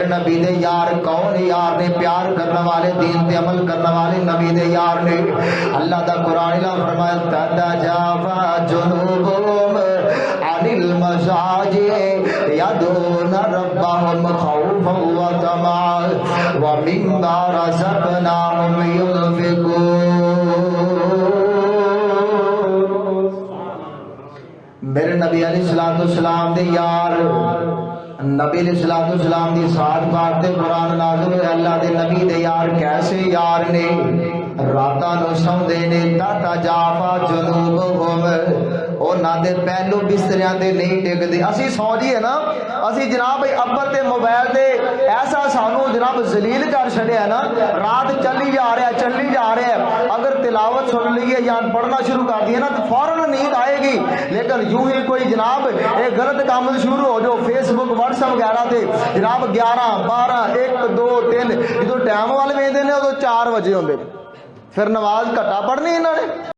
نبی دے یار کون یار نے؟ پیار کرنے والے، دین تے عمل کرنے والے نبی دے یار نے۔ اللہ دا قرآن لا فرمایا تتجافى جنوبهم عن المضاجع يدعون ربهم خوفا وطمعا ومما رزقناهم ينفقون۔ میرے نبی علیہ السلام دے یار، نبی علیہ السلام دی ساتھ پاک دے قرآن نازل ہوئے۔ اللہ دے نبی دے یار کیسے یار نے؟ راتاں نو سوندے نے تتجافى جنوبهم، انہاں دے پہلو بستریاں تے نہیں ڈگدے۔ اسی سو جیے نا، اسی جناب ابل تے موبائل تے ایسا سانو جناب ذلیل کر چھڑیا نا، رات چلی جا رہا ہے، اگر تلاوت سن لیے یا پڑھنا شروع کر دیا نا تو فوراً نیند آئے گی، لیکن یوں ہی کوئی جناب ایک غلط کام شروع ہو جو فیس بک واٹس ایپ وغیرہ تے جناب 11 12 1 2 3 جدو ٹائم والے ویندے نے ادو 4 بجے ہوندے، پھر نماز گھٹا پڑھنی انہوں نے۔